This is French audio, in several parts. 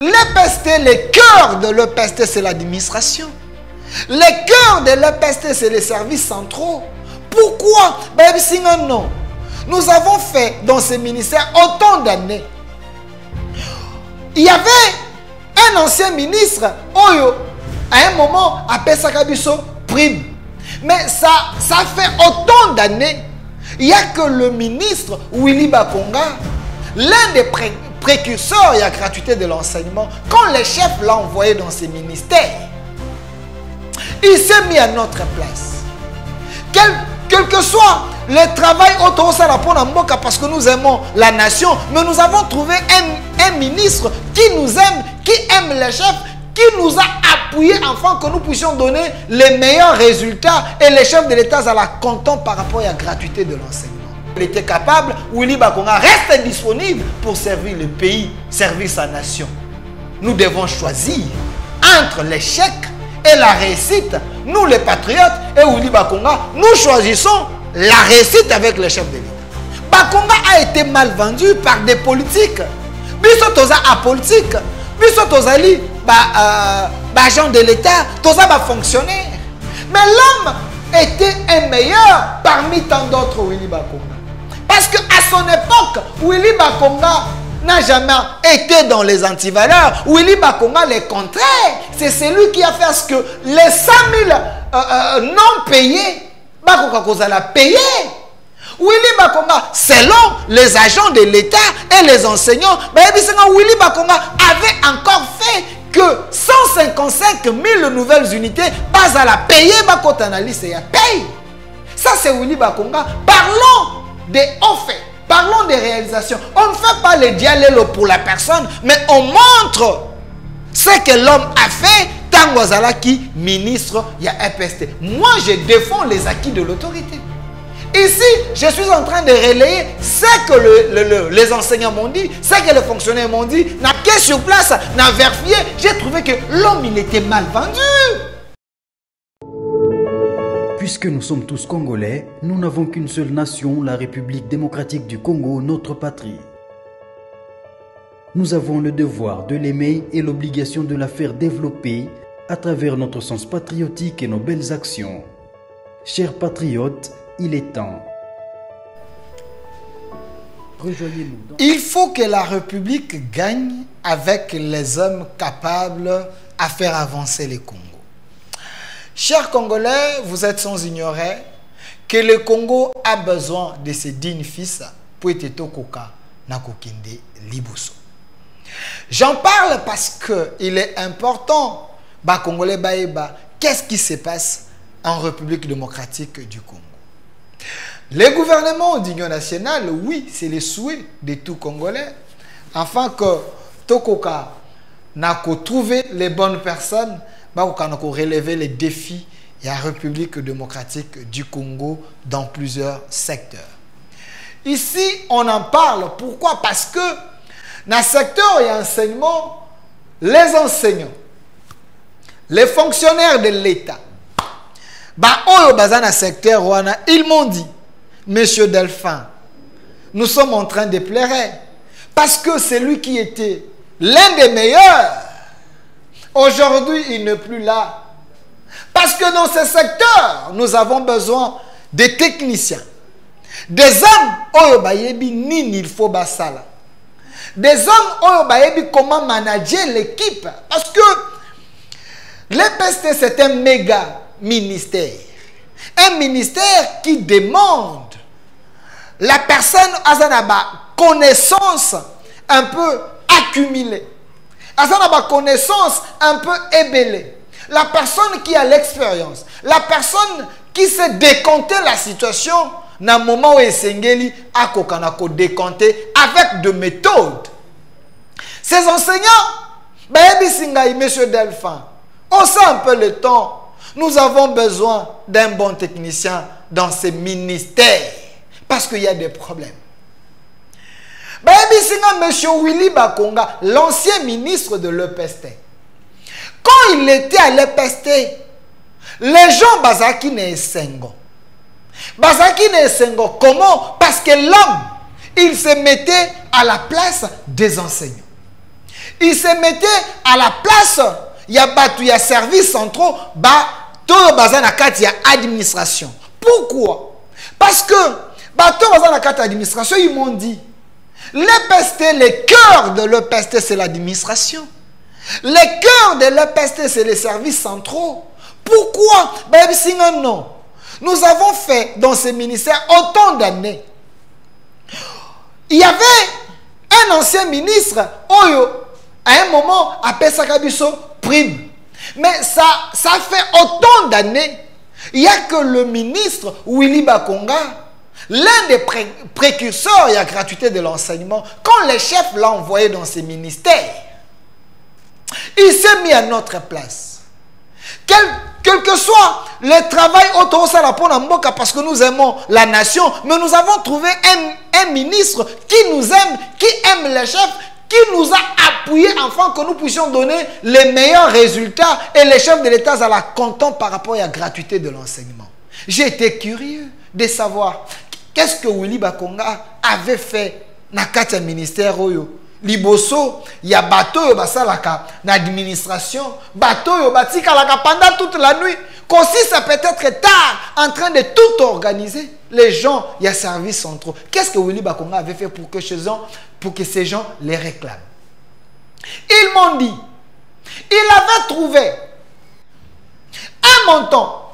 L'EPST, le cœur de l'EPST, c'est l'administration. Le cœur de l'EPST, c'est les services centraux. Pourquoi? Non. Nous avons fait dans ce ministère autant d'années. Il y avait un ancien ministre, Oyo, à un moment, à Pesakabiso, prime. Mais ça fait autant d'années. Il n'y a que le ministre Willy Bakonga, l'un des précurseurs et la gratuité de l'enseignement, quand le chef l'a envoyé dans ses ministères, il s'est mis à notre place. Quel que soit le travail parce que nous aimons la nation, mais nous avons trouvé un ministre qui nous aime, qui aime les chefs, qui nous a appuyés afin que nous puissions donner les meilleurs résultats, et les chefs de l'État sont contents par rapport à la gratuité de l'enseignement. Il était capable, Willy Bakonga reste disponible pour servir le pays, servir sa nation. Nous devons choisir entre l'échec et la réussite. Nous les patriotes et Willy Bakonga, nous choisissons la réussite avec le chef de l'État. Bakonga a été mal vendu par des politiques. Biso toza apolitique. Biso tozali agent de l'État, toza fonctionnaire. Mais l'homme était un meilleur parmi tant d'autres, Willy Bakonga. Parce qu'à son époque, Willy Bakonga n'a jamais été dans les antivaleurs. Willy Bakonga, le contraire, c'est celui qui a fait ce que les 100 000 non payés, Bakonga l'a payé. Willy Bakonga, selon les agents de l'État et les enseignants, Willy Bakonga avait encore fait que 155 000 nouvelles unités, pas à la payer, et à payer. Ça, c'est Willy Bakonga. Parlons des hauts faits, parlons des réalisations. On ne fait pas le dialogue pour la personne, mais on montre ce que l'homme a fait. Tangwazala qui ministre, il y a EPST. Moi, je défends les acquis de l'autorité. Ici, je suis en train de relayer ce que les enseignants m'ont dit, ce que les fonctionnaires m'ont dit. N'a que sur place, n'a vérifié. J'ai trouvé que l'homme, il était mal vendu. Puisque nous sommes tous Congolais, nous n'avons qu'une seule nation, la République démocratique du Congo, notre patrie. Nous avons le devoir de l'aimer et l'obligation de la faire développer à travers notre sens patriotique et nos belles actions. Chers patriotes, il est temps. Rejoignez-nous. Il faut que la République gagne avec les hommes capables à faire avancer le Congo. Chers Congolais, vous êtes sans ignorer que le Congo a besoin de ses dignes fils pour être tokoka na kokinde liboso. J'en parle parce qu'il est important, Congolais baïba, qu'est-ce qui se passe en République démocratique du Congo. Les gouvernements d'union nationale, oui, c'est le souhait de tout Congolais, afin que tokoka n'a qu'à trouver les bonnes personnes, pour relever les défis de la République démocratique du Congo dans plusieurs secteurs. Ici, on en parle. Pourquoi? Parce que dans le secteur et enseignement, les enseignants, les fonctionnaires de l'État, dans le secteur, ils m'ont dit, Monsieur Delphin, nous sommes en train de pleurer parce que c'est lui qui était l'un des meilleurs. Aujourd'hui, il n'est plus là. Parce que dans ce secteur, nous avons besoin de techniciens. Des hommes, il faut basala. Des hommes, comment manager l'équipe. Parce que l'EPST, c'est un méga ministère. Un ministère qui demande la personne à sa connaissance un peu accumulée. À sa connaissance un peu ébellée. La personne qui a l'expérience. La personne qui sait décompter la situation dans le moment où Esengeli a décompté avec de méthodes. Ces enseignants, Monsieur Delphin, on sait un peu le temps. Nous avons besoin d'un bon technicien dans ces ministères. Parce qu'il y a des problèmes. Monsieur Willy Bakonga, l'ancien ministre de l'EPST, quand il était à l'EPST, les gens Bazaki ne Sengo. Bazaki ne Sengo, comment? Parce que l'homme, il se mettait à la place des enseignants. Il se mettait à la place, il y a battu, il y a service centraux, tout bazar na kati ya administration. Pourquoi? Parce que bateau bazar na kati administration, ils m'ont dit, l'EPST, le cœur de l'EPST, c'est l'administration. Le cœur de l'EPST, c'est les services centraux. Pourquoi? Non. Nous avons fait dans ces ministères autant d'années. Il y avait un ancien ministre, Oyo, à un moment, appelé Sakabiso prime. Mais ça fait autant d'années. Il n'y a que le ministre Willy Bakonga, l'un des précurseurs de la gratuité de l'enseignement, quand le chef l'a envoyé dans ses ministères, il s'est mis à notre place. Quel que soit le travail autour de la Mboka, parce que nous aimons la nation, mais nous avons trouvé un ministre qui nous aime, qui aime le chef, qui nous a appuyés afin que nous puissions donner les meilleurs résultats, et le chef de l'État est content par rapport à la gratuité de l'enseignement. J'ai été curieux de savoir qu'est-ce que Willy Bakonga avait fait dans le ministère Oyo. Liboso, il y a bateau yo basalaka na administration, bateau yo batikalaka pendant toute la nuit. Consiste à peut-être tard en train de tout organiser. Les gens, il y a service centraux. Qu'est-ce que Willy Bakonga avait fait pour que ces gens les réclament? Ils m'ont dit, il avait trouvé un montant.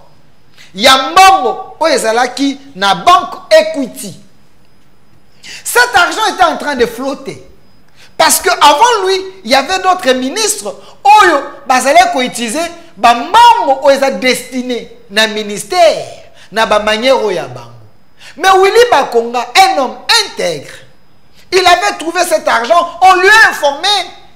Il y a Mbongo, qui na banque Equity. Cet argent était en train de flotter. Parce qu'avant lui, il y avait d'autres ministres qui allaient utiliser les membres qui sont destinés dans le ministère, dans la manière dont mais Willy Bakonga, un homme intègre, il avait trouvé cet argent, on lui a informé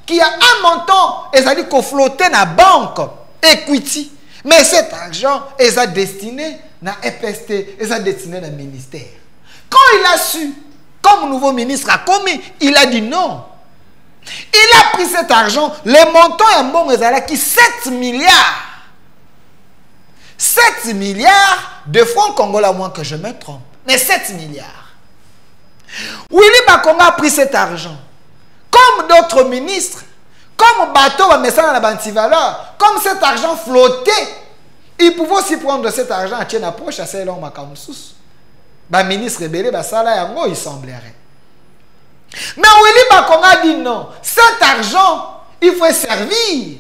qu'il y a un montant qui flottait dans la banque Equity. Mais cet argent est destiné dans l'EPST, est destiné dans le ministère. Quand il a su, comme nouveau ministre a commis, il a dit non. Il a pris cet argent, le montant est bon, qui 7 milliards. 7 milliards de francs congolais, à moins que je me trompe. Mais 7 milliards. Willy Bakonga a pris cet argent. Comme d'autres ministres, comme bateau, comme cet argent flottait, il pouvait aussi prendre cet argent à Tchena Proche, à Célon Makamoussous. Le ministre rebelle, il semblerait. Mais Willy Bakonga dit non. Cet argent, il faut servir.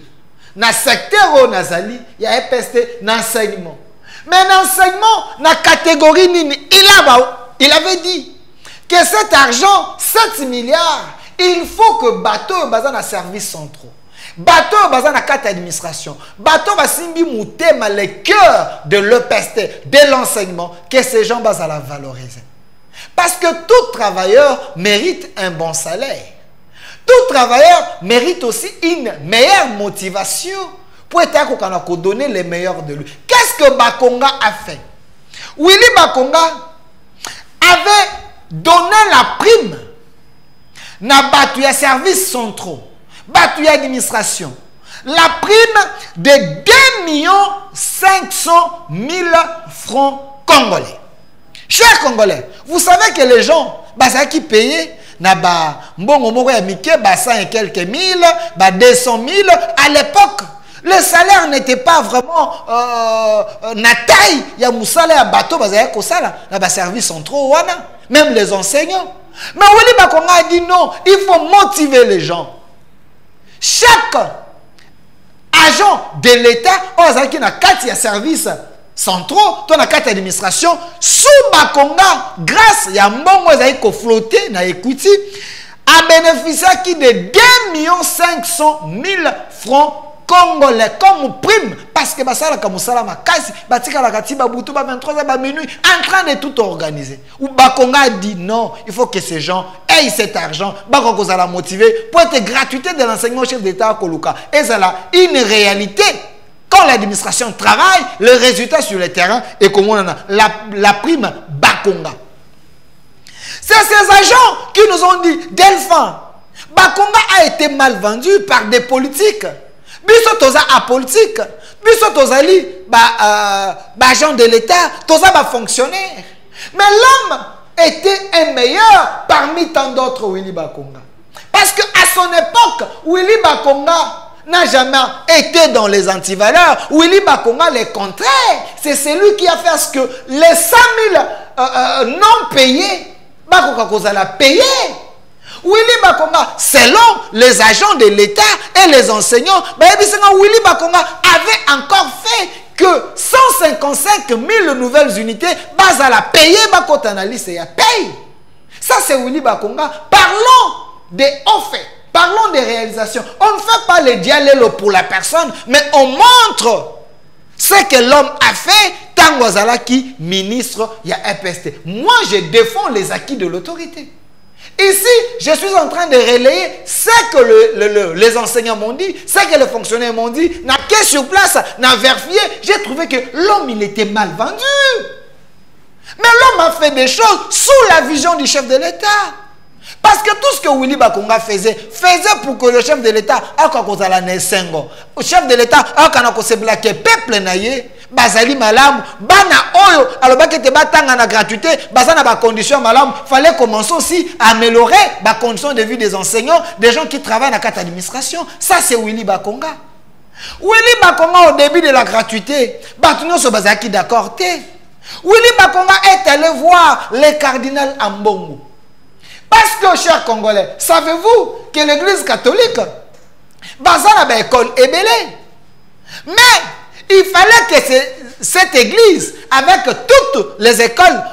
Dans le secteur Nazali, il y a EPST dans l'enseignement. Mais dans l'enseignement, dans la catégorie Nini, il avait dit que cet argent, 7 milliards, il faut que bateau bazan na service centraux. Bateau bazan na carte administration. Bateau basimbi moutema le cœur de l'EPST, de l'enseignement, que ces gens bazan la valoriser. Parce que tout travailleur mérite un bon salaire. Tout travailleur mérite aussi une meilleure motivation pour être donner le meilleur de lui. Qu'est-ce que Bakonga a fait? Willy Bakonga avait donné la prime na Batuya services centraux, Batuya administration. La prime de 2 500 000 francs congolais. Chers Congolais, vous savez que les gens qui payaient mbongo ya mike 100 et quelques mille, 200 000 à l'époque. Le salaire n'était pas vraiment na taille ya musala ya bateau ko sala na service centraux wana, même les enseignants. Mais Willy Bakonga a dit non, il faut motiver les gens. Chaque agent de l'État qui na kati ya service centraux, dans la carte d'administration, sous Bakonga, grâce à Mbongo qui a flotté dans Equity, a bénéficié qui de 2 500 000 francs congolais comme prime. Parce que Basala Kamusala Makasi, Batika la Katiba Boutou, 23h minuit, en train de tout organiser. Ou Bakonga a dit non, il faut que ces gens aient cet argent, Bakonga la motiver pour être gratuité de l'enseignement chef d'État à Koluka. Et ça là, une réalité. Quand l'administration travaille, le résultat sur le terrain est comme on a la prime Bakonga. C'est ces agents qui nous ont dit, Delphin, Bakonga a été mal vendu par des politiques. Biso toza apolitique, biso tozali agent de l'État, toza fonctionnaire. Mais l'homme était un meilleur parmi tant d'autres Willy Bakonga. Parce qu'à son époque, Willy Bakonga n'a jamais été dans les antivaleurs. Willy Bakonga, le contraire. C'est celui qui a fait ce que les 100 000 non payés, Bakonga l'a payé. Willy Bakonga, selon les agents de l'État et les enseignants, Willy Bakonga avait encore fait que 155 000 nouvelles unités, Bazala payé, Bakotanalise et paye. Ça, c'est Willy Bakonga. Parlons des hauts faits, parlons des réalisations. On ne fait pas le dialogue pour la personne, mais on montre ce que l'homme a fait. Tangwazala qui ministre, il y a EPST. Moi, je défends les acquis de l'autorité. Ici, je suis en train de relayer ce que les enseignants m'ont dit, ce que les fonctionnaires m'ont dit. N'a que sur place, n'a vérifié. J'ai trouvé que l'homme, il était mal vendu. Mais l'homme a fait des choses sous la vision du chef de l'État. Parce que tout ce que Willy Bakonga faisait pour que le chef de l'État, le chef de l'État, le peuple naïe, Bazali malam, bana oyo, alors que te batanga na gratuité, bazana ba condition malam, fallait commencer aussi à améliorer la condition de vie des enseignants, des gens qui travaillent dans cette administration. Ça c'est Willy Bakonga. Willy Bakonga au début de la gratuité, Batunyo so bazaki d'accord té. Willy Bakonga est allé voir le cardinal Ambongo. Parce que, chers Congolais, savez-vous que l'église catholique, bazana ba école est belée. Mais il fallait que cette église, avec toutes les écoles,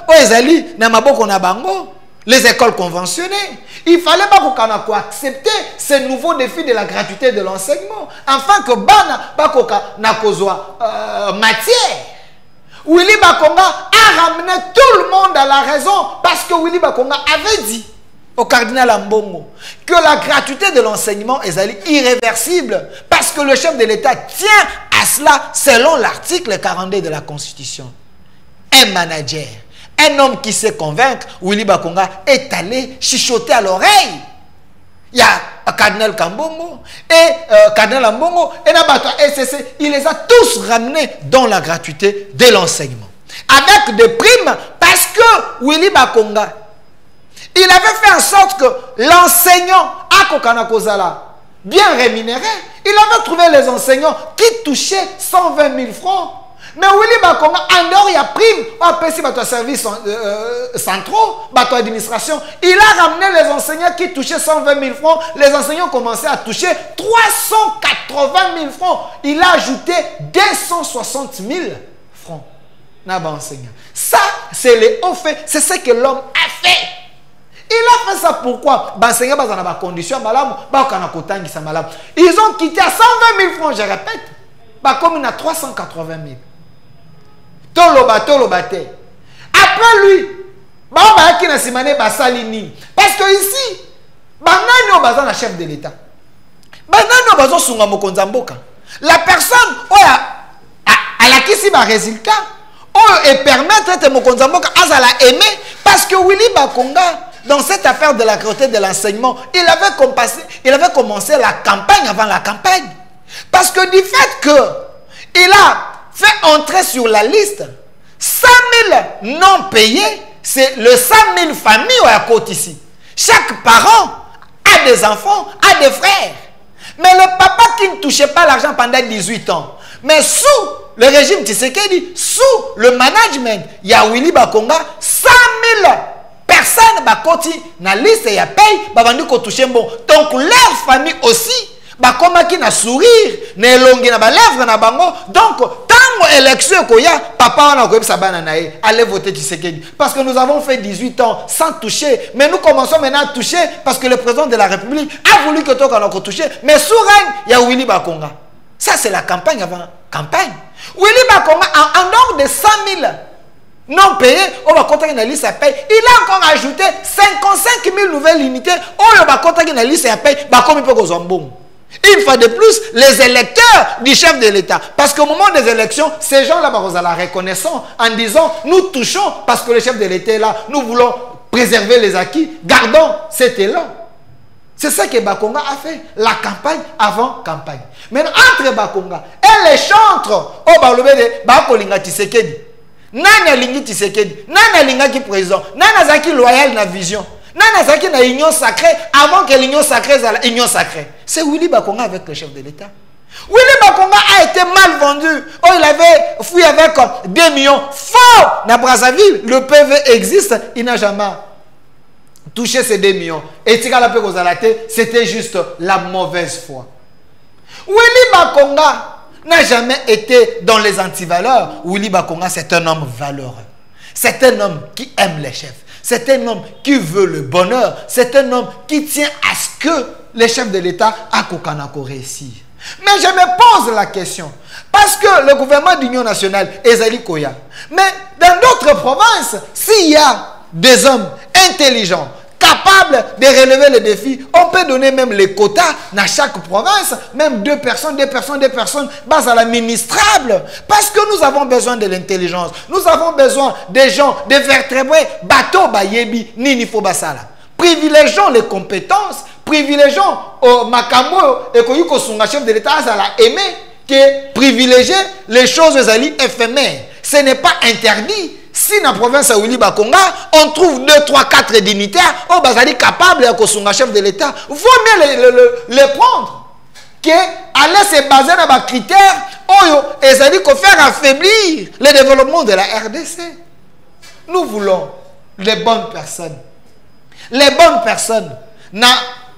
les écoles conventionnées, il fallait pas qu'on accepter ce nouveau défi de la gratuité de l'enseignement, afin que Bana matière. Willy Bakonga a ramené tout le monde à la raison, parce que Willy Bakonga avait dit au cardinal Ambongo que la gratuité de l'enseignement est irréversible, parce que le chef de l'État tient à cela selon l'article 42 de la Constitution. Un manager, un homme qui sait convaincre, Willy Bakonga est allé chuchoter à l'oreille. Il y a cardinal Kambongo et cardinal Ambongo et Nabato SCC, il les a tous ramenés dans la gratuité de l'enseignement. Avec des primes, parce que Willy Bakonga, il avait fait en sorte que l'enseignant à Kokanakozala, bien rémunéré, il avait trouvé les enseignants qui touchaient 120 000 francs. Mais Willy Bakonga, en dehors, il y a prime, on peut essayer services centraux, administration. Il a ramené les enseignants qui touchaient 120 000 francs. Les enseignants commençaient à toucher 380 000 francs. Il a ajouté 260 000 francs. Ça, c'est les hauts faits. C'est ce que l'homme a fait. Il a fait ça pourquoi? Ils ont quitté à 120 000 francs, je répète. Comme il a 380 000. Tolobate. Après lui, parce que ici, le chef de l'État. La personne elle a qui un résultat et permettre de Mokonzamboka à aimer, parce que Willy Bakonga, dans cette affaire de la gratuité de l'enseignement, il avait commencé la campagne avant la campagne. Parce que du fait qu'il a fait entrer sur la liste 100 000 non payés, c'est le 100 000 familles à côté ici. Chaque parent a des enfants, a des frères. Mais le papa qui ne touchait pas l'argent pendant 18 ans, mais sous le régime Tshisekedi, sous le management, il y a Willy Bakonga, 100 000 personnes bakoti na liste ya paye babandi ko toucher bon. Donc leur famille aussi bakomaki na sourire na elongi na ba lèvres na bango. Donc tango élection koya papa wana ko yebisa bana na ye allez voter Tshisekedi, parce que nous avons fait 18 ans sans toucher, mais nous commençons maintenant à toucher parce que le président de la République a voulu que toka na ko toucher, mais sous règne il y a Willy Bakonga. Ça c'est la campagne avant campagne. Willy Bakonga en dehors de 100 000 non payé, on va compter une liste à paye. Il a encore ajouté 55 000 nouvelles unités. On va compter une liste à paye. Une fois de plus, les électeurs du chef de l'État. Parce qu'au moment des élections, ces gens-là, la reconnaissant en disant, nous touchons parce que le chef de l'État est là. Nous voulons préserver les acquis. Gardons cet élan. C'est ça que Bakonga a fait. La campagne avant campagne. Maintenant, entre Bakonga et les chantres, au Balobé de Bakolinga Tshisekedi. Nani alingi Tshisekedi, nani alingaki président, nani azaki loyal na vision. Nana Zaki na union sacrée avant que l'union sacrée soit la union sacrée. C'est Willy Bakonga avec le chef de l'État. Willy Bakonga a été mal vendu. Oh, il avait fui avec 2 millions. Faux! Dans Brazzaville, le PV existe. Il n'a jamais touché ces 2 millions. Et c'était juste la mauvaise foi. Willy Bakonga n'a jamais été dans les antivaleurs. Willy Bakonga, c'est un homme valeureux. C'est un homme qui aime les chefs. C'est un homme qui veut le bonheur. C'est un homme qui tient à ce que les chefs de l'État à Kokanako réussissent. Mais je me pose la question. Parce que le gouvernement d'Union nationale est Zali Koya. Mais dans d'autres provinces, s'il y a des hommes intelligents, capables de relever les défis, on peut donner même les quotas dans chaque province, même 2 personnes, base à l'administrable. Parce que nous avons besoin de l'intelligence. Nous avons besoin des gens, des vertébrés, bateau, bayebi, nini fo basala. Privilégions les compétences, privilégions Makambo et Koyuko Sunga, chef de l'État, ça l'a aimé, que privilégier les choses éphémères. Ce n'est pas interdit. Si dans la province de Willy Bakonga, on trouve 2, 3, 4 dignitaires, oh, bazali capable de Sunga, chef de l'État, vaut mieux les prendre. Que aller se baser dans les critères, oh, et ça dit qu'on fait affaiblir le développement de la RDC. Nous voulons les bonnes personnes. Les bonnes personnes, na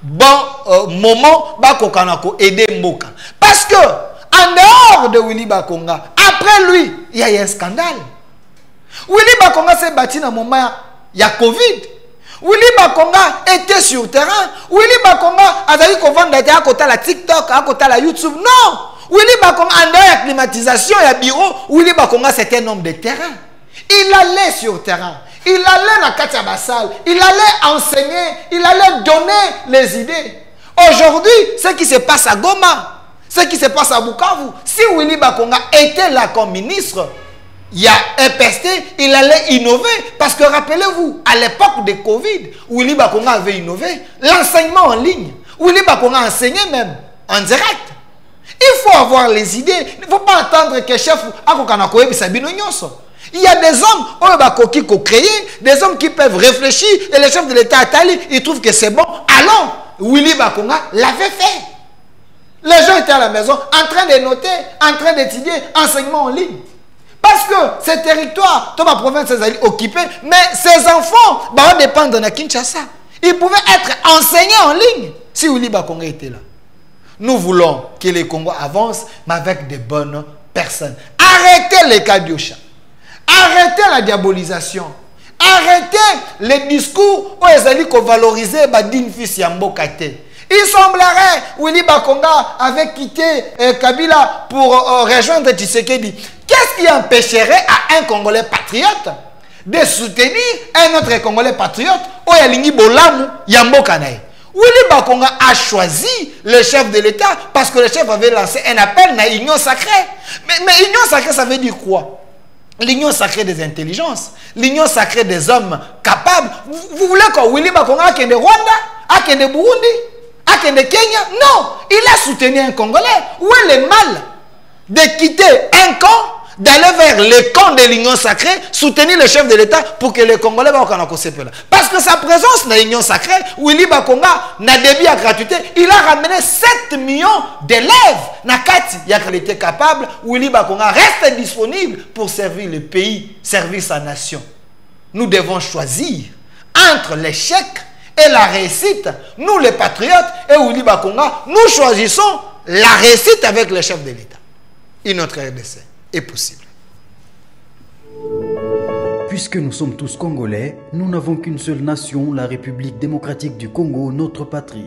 bon moment, Bakokanako aider Mboka. Parce que, en dehors de Willy Bakonga, après lui, il y a eu un scandale. Willy Bakonga s'est battu dans le moment, il y a Covid. Willy Bakonga était sur le terrain. Willy Bakonga a dit qu'on vend à côté la TikTok, à côté la YouTube. Non! Willy Bakonga, en dehors de la climatisation et le bureau, Willy Bakonga c'était un homme de terrain. Il allait sur le terrain. Il allait dans Katia Bassal, il allait enseigner, il allait donner les idées. Aujourd'hui, ce qui se passe à Goma, ce qui se passe à Bukavu, si Willy Bakonga était là comme ministre, il y a un PST, il allait innover. Parce que rappelez-vous, à l'époque de Covid, Willy Bakonga avait innové l'enseignement en ligne. Willy Bakonga enseignait même en direct. Il faut avoir les idées. Il ne faut pas attendre que le chef Akokanako Sabino Nyonso. Il y a des hommes qui ont créé, des hommes qui peuvent réfléchir, et le chef de l'État Atali, il trouve que c'est bon. Allons, Willy Bakonga l'avait fait. Les gens étaient à la maison en train de noter, en train d'étudier enseignement en ligne. Parce que ces territoires, toute la province est occupée, mais ces enfants vont dépendre de Kinshasa. Ils pouvaient être enseignés en ligne si Willy Bakonga était là. Nous voulons que le Congo avance, mais avec de bonnes personnes. Arrêtez les cas d'Yosha. Arrêtez la diabolisation. Arrêtez les discours où ils allaient valoriser Badine fils Yambokate. Il semblerait Willy Bakonga avait quitté Kabila pour rejoindre Tshisekedi. Qu'est-ce qui empêcherait à un Congolais patriote de soutenir un autre Congolais patriote où Yalingi Bolamu Yambokanae? Willy Bakonga a choisi le chef de l'État parce que le chef avait lancé un appel à l'union sacrée. Mais l'union sacrée, ça veut dire quoi? L'union sacrée des intelligences, l'union sacrée des hommes capables. Vous voulez que Willy Bakonga ait de Rwanda, ait de Burundi, ait de Kenya? Non, il a soutenu un Congolais. Où est le mal de quitter un camp, d'aller vers le camp de l'union sacrée, soutenir le chef de l'État pour que les Congolais soient là? Parce que sa présence dans l'union sacrée, Willy Bakonga n'a débit à gratuité, il a ramené 7 millions d'élèves. Nakati, il était capable, Willy Bakonga reste disponible pour servir le pays, servir sa nation. Nous devons choisir entre l'échec et la réussite. Nous les patriotes et Willy Bakonga, nous choisissons la réussite avec le chef de l'État. Et notre RDC est possible. Puisque nous sommes tous Congolais, nous n'avons qu'une seule nation, la République démocratique du Congo, notre patrie.